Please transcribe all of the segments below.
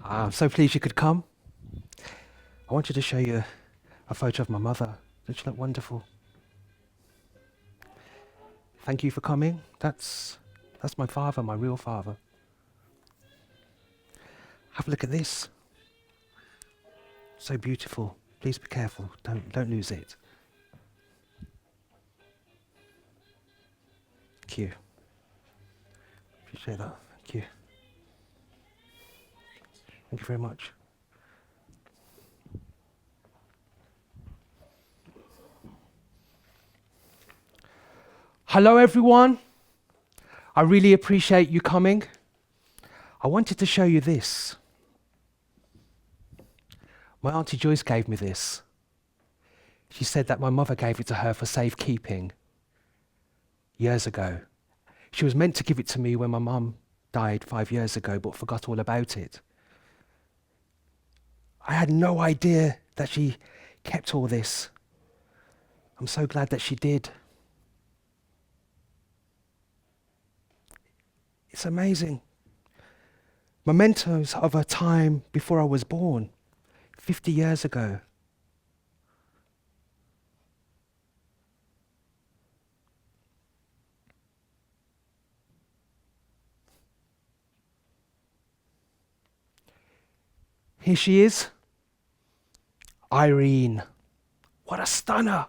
I'm so pleased you could come. I wanted to show you a photo of my mother. Don't she look wonderful? Thank you for coming. That's my father, my real father. Have a look at this. So beautiful. Please be careful. Don't lose it. Thank you. Appreciate that. Thank you. Thank you very much. Hello, everyone. I really appreciate you coming. I wanted to show you this. My Auntie Joyce gave me this. She said that my mother gave it to her for safekeeping years ago. She was meant to give it to me when my mum died 5 years ago, but forgot all about it. I had no idea that she kept all this. I'm so glad that she did. It's amazing. Mementos of a time before I was born, 50 years ago. Here she is, Irene. What a stunner.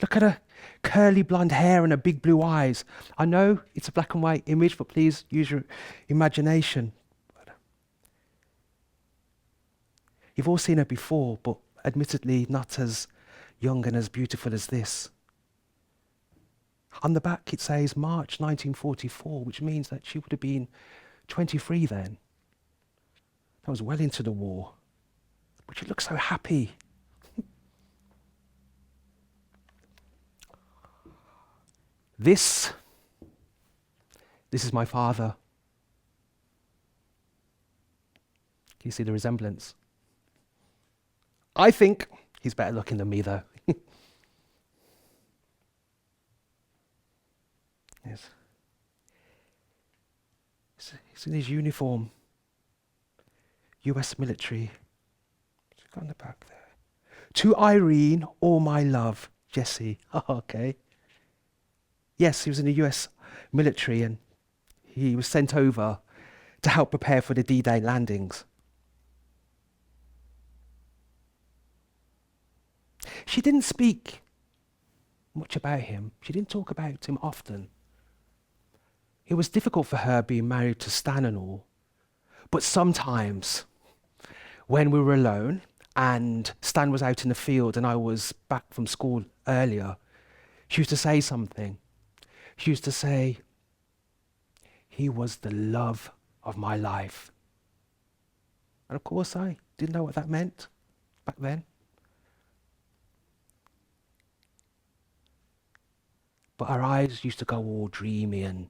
Look at her curly blonde hair and her big blue eyes. I know it's a black and white image, but please use your imagination. You've all seen her before, but admittedly not as young and as beautiful as this. On the back it says March 1944, which means that she would have been 23 then. That was well into the war. But she looks so happy. This is my father. Can you see the resemblance? I think he's better looking than me, though. Yes. He's in his uniform. US military. It's on the back there. To Irene, all my love, Jesse. Oh, okay. Yes, he was in the US military and he was sent over to help prepare for the D-Day landings. She didn't speak much about him. She didn't talk about him often. It was difficult for her being married to Stan and all. But sometimes, when we were alone and Stan was out in the field and I was back from school earlier, she used to say something. She used to say, he was the love of my life. And of course, I didn't know what that meant back then. But her eyes used to go all dreamy and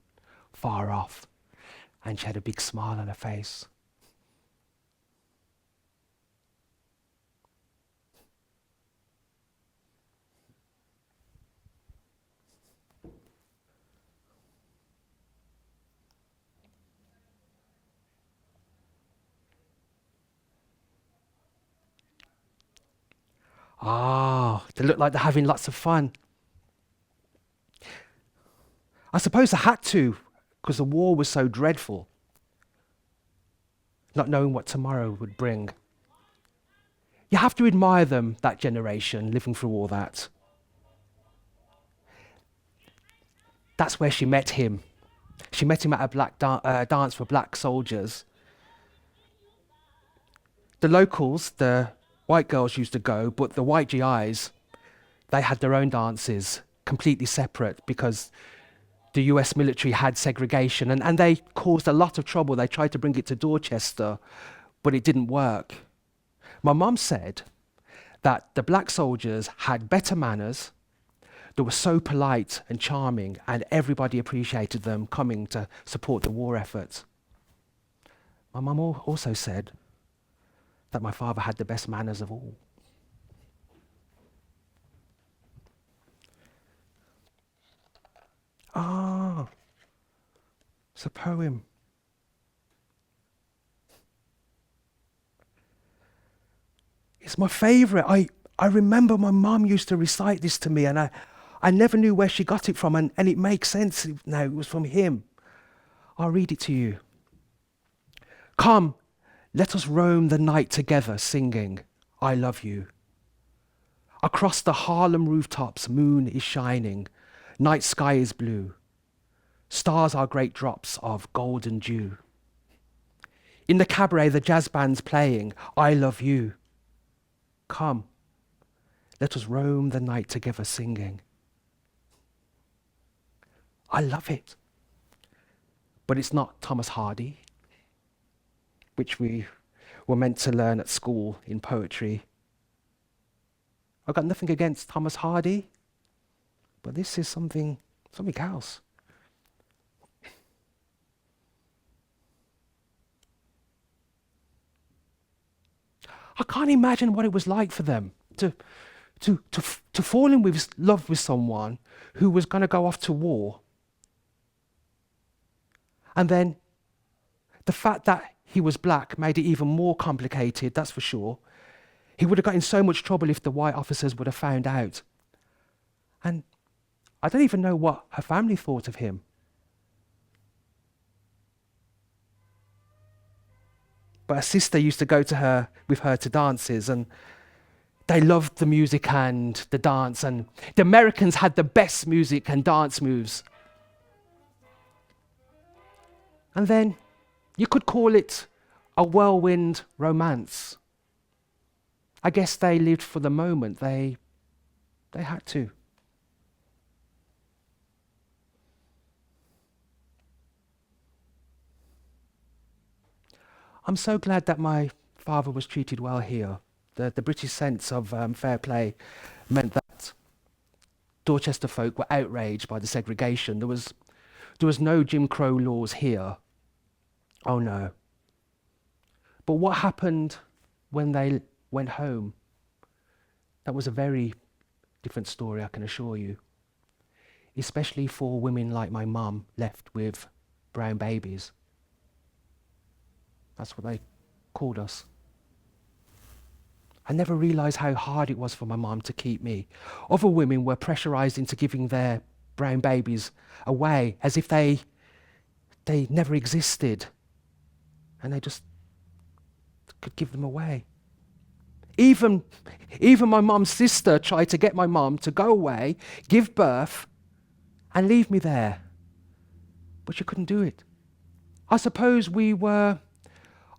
far off, and she had a big smile on her face. Ah, they look like they're having lots of fun. I suppose I had to, because the war was so dreadful, not knowing what tomorrow would bring. You have to admire them, that generation, living through all that. That's where she met him. She met him at a black dance for black soldiers. The locals, the white girls used to go, but the white GIs, they had their own dances, completely separate, because the US military had segregation, and they caused a lot of trouble. They tried to bring it to Dorchester, but it didn't work. My mum said that the black soldiers had better manners, they were so polite and charming, and everybody appreciated them coming to support the war effort. My mum also said that my father had the best manners of all. Ah, it's a poem. my favourite. I remember my mum used to recite this to me, and I never knew where she got it from, and it makes sense now. It was from him. I'll read it to you. Come, let us roam the night together, singing, I love you. Across the Harlem rooftops, moon is shining, night sky is blue. Stars are great drops of golden dew. In the cabaret, the jazz band's playing, I love you. Come, let us roam the night together, singing. I love it. But it's not Thomas Hardy, which we were meant to learn at school in poetry. I've got nothing against Thomas Hardy, but this is something else. I can't imagine what it was like for them to fall in love with someone who was going to go off to war. And then the fact that he was black made it even more complicated, that's for sure. He would have got in so much trouble if the white officers would have found out. And I don't even know what her family thought of him. But her sister used to go with her to dances, and they loved the music and the dance, and the Americans had the best music and dance moves. And then you could call it a whirlwind romance. I guess they lived for the moment. They had to. I'm so glad that my father was treated well here. The British sense of fair play meant that Dorchester folk were outraged by the segregation. There was no Jim Crow laws here. Oh no. But what happened when they went home? That was a very different story, I can assure you. Especially for women like my mum left with brown babies. That's what they called us. I never realised how hard it was for my mum to keep me. Other women were pressurised into giving their brown babies away as if they never existed. And they just could give them away. Even my mum's sister tried to get my mum to go away, give birth, and leave me there. But she couldn't do it. I suppose we were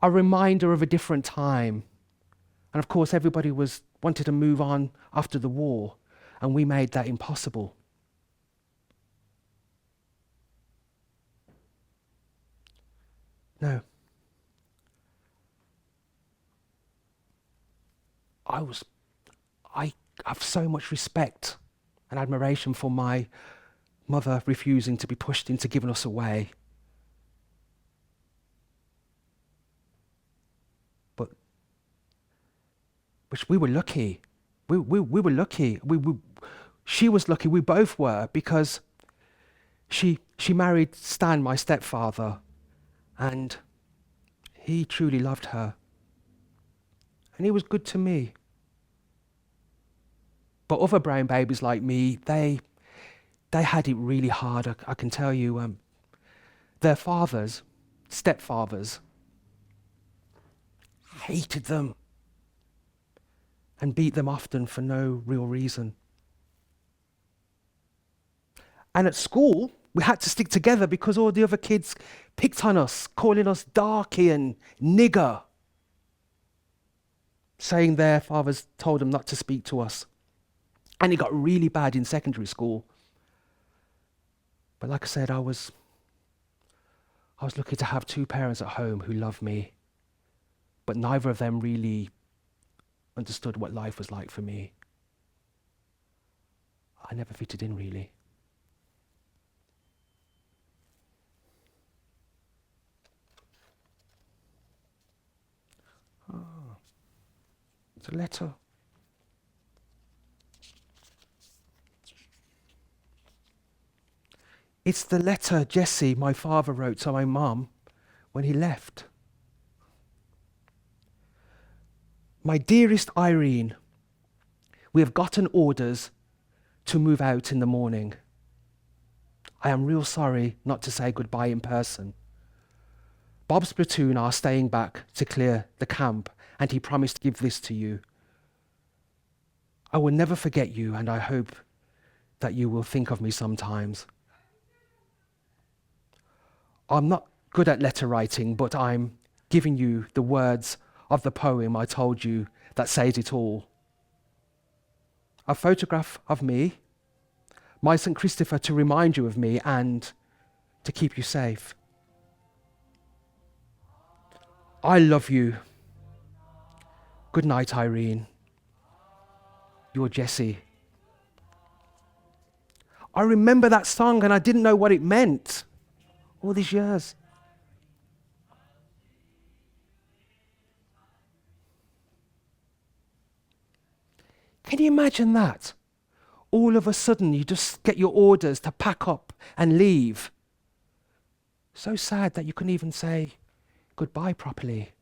a reminder of a different time. And of course, everybody wanted to move on after the war, and we made that impossible. No. I have so much respect and admiration for my mother refusing to be pushed into giving us away. But we were lucky. We were lucky. She was lucky. We both were, because she married Stan, my stepfather, and he truly loved her. And he was good to me. But other brown babies like me, they had it really hard, I can tell you. Their fathers, stepfathers, hated them and beat them often for no real reason. And at school, we had to stick together because all the other kids picked on us, calling us darky and nigger, saying their fathers told them not to speak to us. And it got really bad in secondary school. But like I said, I was lucky to have two parents at home who loved me, but neither of them really understood what life was like for me. I never fitted in, really. Oh, it's a letter. It's the letter Jesse, my father, wrote to my mum when he left. My dearest Irene, we have gotten orders to move out in the morning. I am real sorry not to say goodbye in person. Bob's platoon are staying back to clear the camp, and he promised to give this to you. I will never forget you, and I hope that you will think of me sometimes. I'm not good at letter writing, but I'm giving you the words of the poem I told you that says it all. A photograph of me, my St. Christopher, to remind you of me and to keep you safe. I love you. Good night, Irene. You're Jessie. I remember that song and I didn't know what it meant all these years. Can you imagine that? All of a sudden you just get your orders to pack up and leave. So sad that you couldn't even say goodbye properly.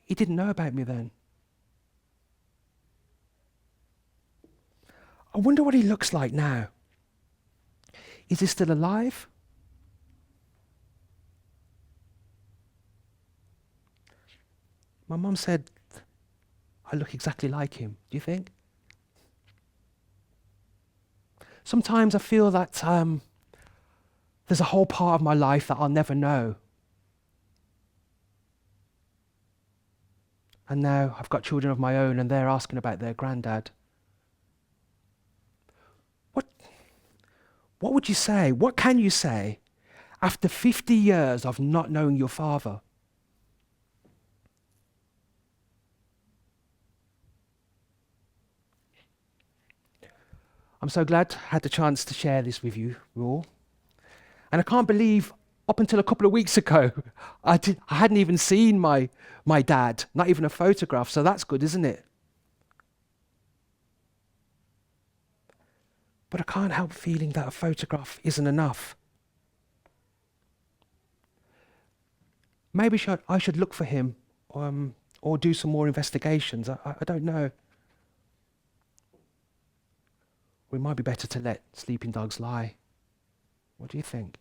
He didn't know about me then. I wonder what he looks like now. Is he still alive? My mum said I look exactly like him. Do you think? Sometimes I feel that there's a whole part of my life that I'll never know. And now I've got children of my own and they're asking about their granddad. What would you say? What can you say after 50 years of not knowing your father? I'm so glad I had the chance to share this with you all. And I can't believe up until a couple of weeks ago, I hadn't even seen my dad, not even a photograph, so that's good, isn't it? But I can't help feeling that a photograph isn't enough. Maybe I should look for him or do some more investigations. I don't know. Or it might be better to let sleeping dogs lie. What do you think?